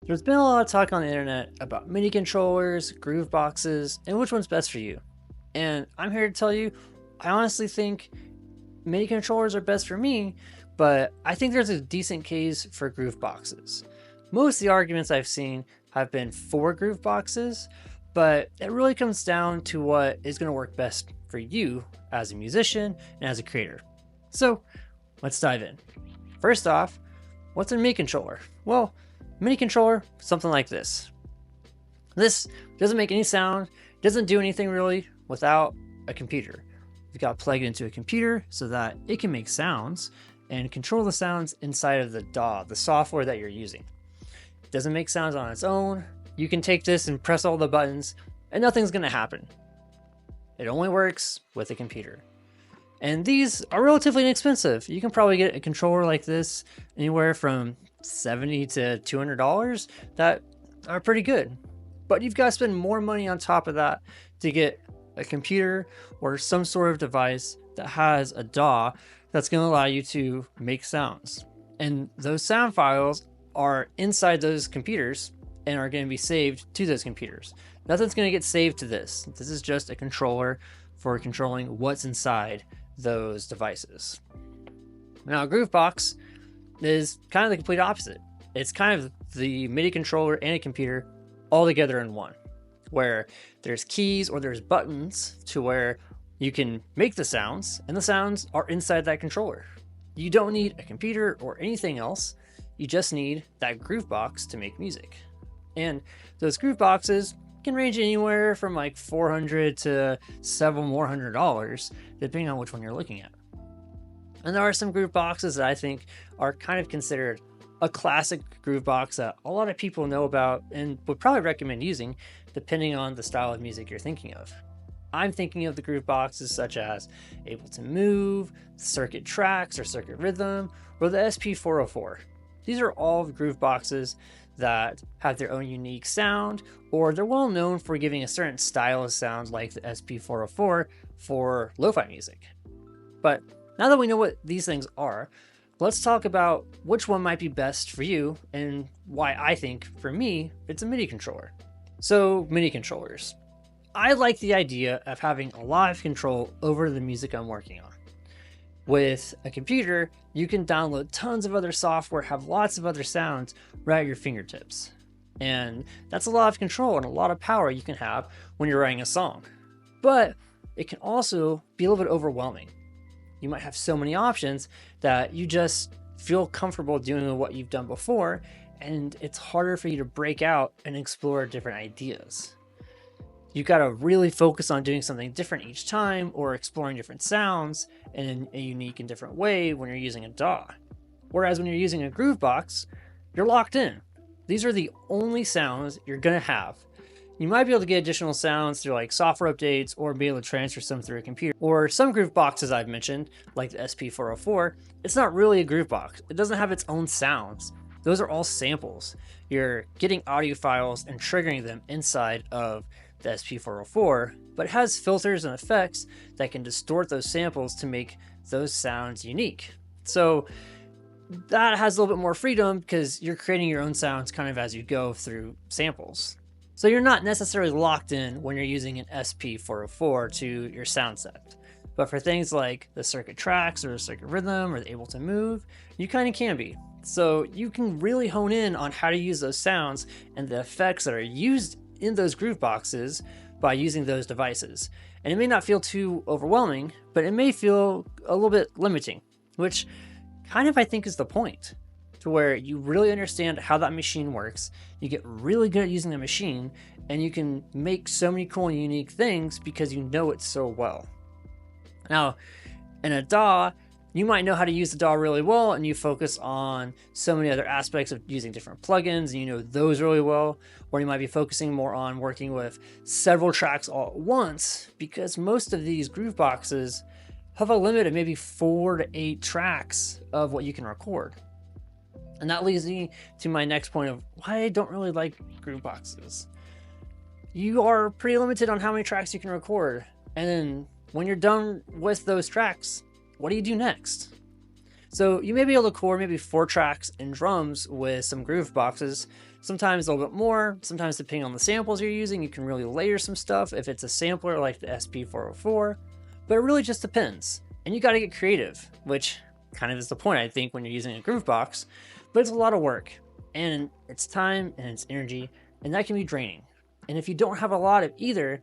There's been a lot of talk on the internet about MIDI controllers, Grooveboxes, and which one's best for you. And I'm here to tell you, I honestly think MIDI controllers are best for me, but I think there's a decent case for Grooveboxes. Most of the arguments I've seen have been for Grooveboxes, but it really comes down to what is going to work best for you as a musician and as a creator. So let's dive in. First off, what's a MIDI controller? Well, MIDI controller, something like this. This doesn't make any sound, doesn't do anything really without a computer. You've got to plug it into a computer so that it can make sounds and control the sounds inside of the DAW, the software that you're using. It doesn't make sounds on its own. You can take this and press all the buttons and nothing's going to happen. It only works with a computer. And these are relatively inexpensive. You can probably get a controller like this anywhere from $70 to $200 that are pretty good. But you've got to spend more money on top of that to get a computer or some sort of device that has a DAW that's going to allow you to make sounds. And those sound files are inside those computers and are going to be saved to those computers. Nothing's going to get saved to this. This is just a controller for controlling what's inside those devices. Now, Groovebox is kind of the complete opposite. It's kind of the MIDI controller and a computer all together in one, where there's keys or there's buttons to where you can make the sounds, and the sounds are inside that controller. You don't need a computer or anything else. You just need that Groovebox to make music. And those Grooveboxes can range anywhere from like $400 to several more $100, depending on which one you're looking at. And there are some Grooveboxes that I think are kind of considered a classic Groovebox that a lot of people know about and would probably recommend using depending on the style of music you're thinking of. I'm thinking of the Grooveboxes such as Able to Move, Circuit Tracks or Circuit Rhythm, or the SP404. These are all Grooveboxes that have their own unique sound, or they're well known for giving a certain style of sound like the SP404 for lo-fi music. But now that we know what these things are, let's talk about which one might be best for you and why I think, for me, it's a MIDI controller. So, MIDI controllers. I like the idea of having a lot of control over the music I'm working on. With a computer, you can download tons of other software, have lots of other sounds right at your fingertips. And that's a lot of control and a lot of power you can have when you're writing a song. But it can also be a little bit overwhelming. You might have so many options that you just feel comfortable doing what you've done before, and it's harder for you to break out and explore different ideas. You got to really focus on doing something different each time or exploring different sounds in a unique and different way when you're using a DAW. Whereas when you're using a Groovebox, you're locked in. These are the only sounds you're going to have. You might be able to get additional sounds through like software updates or be able to transfer some through a computer. Or some Grooveboxes I've mentioned, like the SP404, it's not really a Groovebox. It doesn't have its own sounds. Those are all samples. You're getting audio files and triggering them inside of the SP404, but it has filters and effects that can distort those samples to make those sounds unique. So that has a little bit more freedom because you're creating your own sounds kind of as you go through samples. So you're not necessarily locked in when you're using an SP404 to your sound set. But for things like the circuit tracks or the circuit rhythm or the Able to Move, you kind of can be. So you can really hone in on how to use those sounds and the effects that are used in those Grooveboxes by using those devices. And it may not feel too overwhelming, but it may feel a little bit limiting, which kind of I think is the point, to where you really understand how that machine works, you get really good at using the machine, and you can make so many cool and unique things because you know it so well. Now, in a DAW, you might know how to use the DAW really well and you focus on so many other aspects of using different plugins and you know those really well, or you might be focusing more on working with several tracks all at once because most of these Grooveboxes have a limit of maybe 4 to 8 tracks of what you can record. And that leads me to my next point of why I don't really like Grooveboxes. You are pretty limited on how many tracks you can record, and then when you're done with those tracks, what do you do next? So you may be able to record maybe 4 tracks in drums with some Grooveboxes, Sometimes a little bit more, sometimes depending on the samples you're using, you can really layer some stuff if it's a sampler like the SP404, but it really just depends. And you got to get creative, which kind of is the point, I think, when you're using a Groovebox, but it's a lot of work and it's time and it's energy, and that can be draining. And if you don't have a lot of either,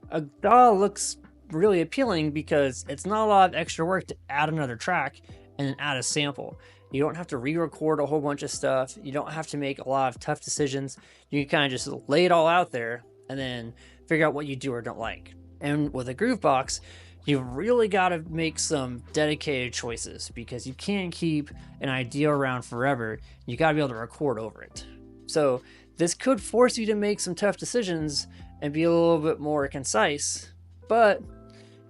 a DAW looks really appealing because it's not a lot of extra work to add another track and then add a sample. You don't have to re-record a whole bunch of stuff. You don't have to make a lot of tough decisions. You can kind of just lay it all out there and then figure out what you do or don't like. And with a Groovebox, you've really got to make some dedicated choices because you can't keep an idea around forever. You got to be able to record over it. So this could force you to make some tough decisions and be a little bit more concise. But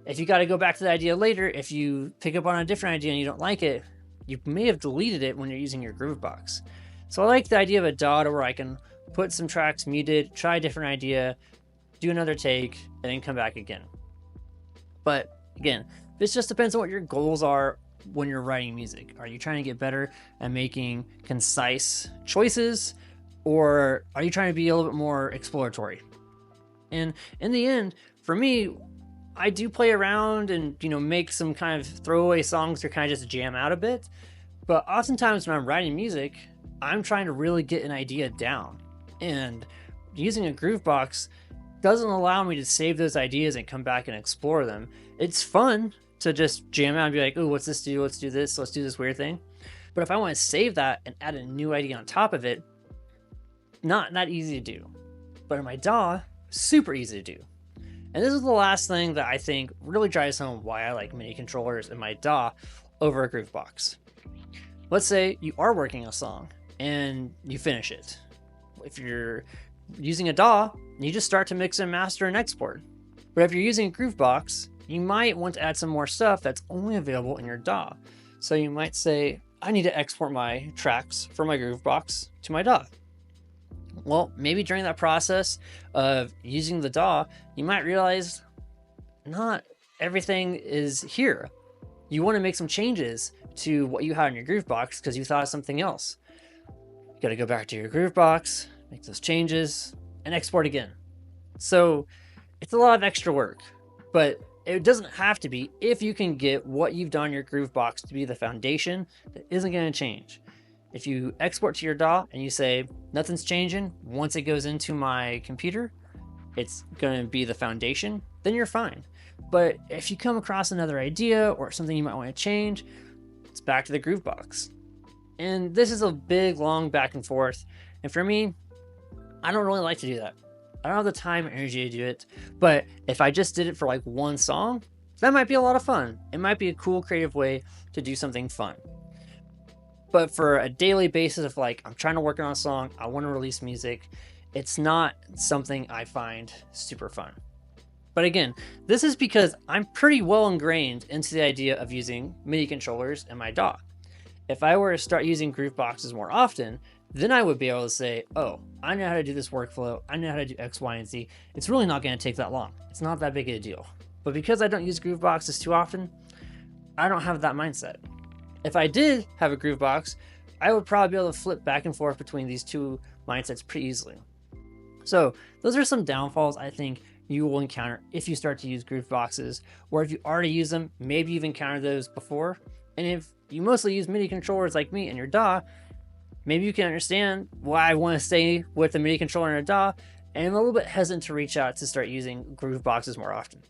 if you got to go back to the idea later, if you pick up on a different idea and you don't like it, you may have deleted it when you're using your Groovebox. So I like the idea of a DAW where I can put some tracks muted, try a different idea, do another take, and then come back again. But again, this just depends on what your goals are when you're writing music. Are you trying to get better at making concise choices, or are you trying to be a little bit more exploratory? And in the end, for me, I do play around and, make some kind of throwaway songs or kind of just jam out a bit. But oftentimes when I'm writing music, I'm trying to really get an idea down. And using a Groovebox doesn't allow me to save those ideas and come back and explore them. It's fun to just jam out and be like, oh, what's this do? Let's do this. Let's do this weird thing. But if I want to save that and add a new idea on top of it, not easy to do. But in my DAW, super easy to do. And this is the last thing that I think really drives home why I like MIDI controllers in my DAW over a Groovebox. Let's say you are working a song and you finish it. If you're using a DAW, you just start to mix and master and export. But if you're using a Groovebox, you might want to add some more stuff that's only available in your DAW. So you might say, I need to export my tracks from my Groovebox to my DAW. Well, maybe during that process of using the DAW, you might realize not everything is here. You want to make some changes to what you had in your Groovebox because you thought of something else. You got to go back to your Groovebox, make those changes, and export again. So it's a lot of extra work, but it doesn't have to be if you can get what you've done in your Groovebox to be the foundation that isn't going to change. If you export to your DAW and you say, nothing's changing, once it goes into my computer, it's going to be the foundation, then you're fine. But if you come across another idea or something you might want to change, it's back to the Groovebox. And this is a big, long back and forth. And for me, I don't really like to do that. I don't have the time and energy to do it. But if I just did it for like one song, that might be a lot of fun. It might be a cool, creative way to do something fun. But for a daily basis of like, I'm trying to work on a song, I want to release music, it's not something I find super fun. But again, this is because I'm pretty well ingrained into the idea of using MIDI controllers in my DAW. If I were to start using Grooveboxes more often, then I would be able to say, oh, I know how to do this workflow, I know how to do X, Y, and Z. It's really not going to take that long. It's not that big of a deal. But because I don't use Grooveboxes too often, I don't have that mindset. If I did have a Groovebox, I would probably be able to flip back and forth between these two mindsets pretty easily. So those are some downfalls I think you will encounter if you start to use Grooveboxes, or if you already use them, maybe you've encountered those before. And if you mostly use MIDI controllers like me in your DAW, maybe you can understand why I want to stay with the MIDI controller in a DAW, and I'm a little bit hesitant to reach out to start using Grooveboxes more often.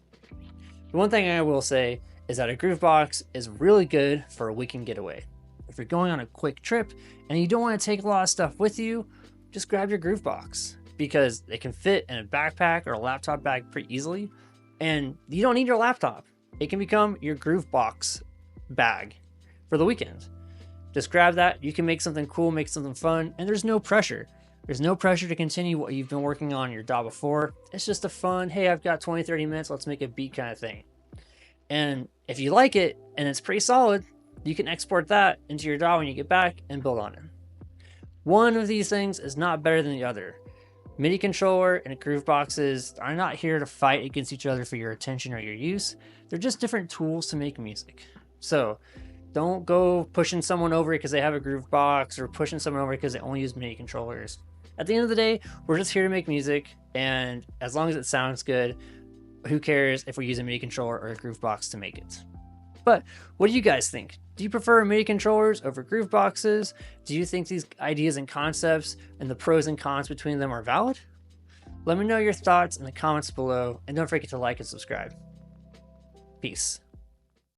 The one thing I will say is that a Groovebox is really good for a weekend getaway. If you're going on a quick trip and you don't want to take a lot of stuff with you, just grab your Groovebox because it can fit in a backpack or a laptop bag pretty easily, and you don't need your laptop. It can become your Groovebox bag for the weekend. Just grab that, you can make something cool, make something fun, and there's no pressure. There's no pressure to continue what you've been working on in your DAW before. It's just a fun, hey, I've got 20-30 minutes, let's make a beat kind of thing. And if you like it and it's pretty solid, you can export that into your DAW when you get back and build on it. One of these things is not better than the other. MIDI controller and Grooveboxes are not here to fight against each other for your attention or your use. They're just different tools to make music. So don't go pushing someone over because they have a Groovebox or pushing someone over because they only use MIDI controllers. At the end of the day, we're just here to make music, and as long as it sounds good, who cares if we use a MIDI controller or a Groovebox to make it? But what do you guys think? Do you prefer MIDI controllers over Grooveboxes? Do you think these ideas and concepts and the pros and cons between them are valid? Let me know your thoughts in the comments below, and don't forget to like and subscribe. Peace.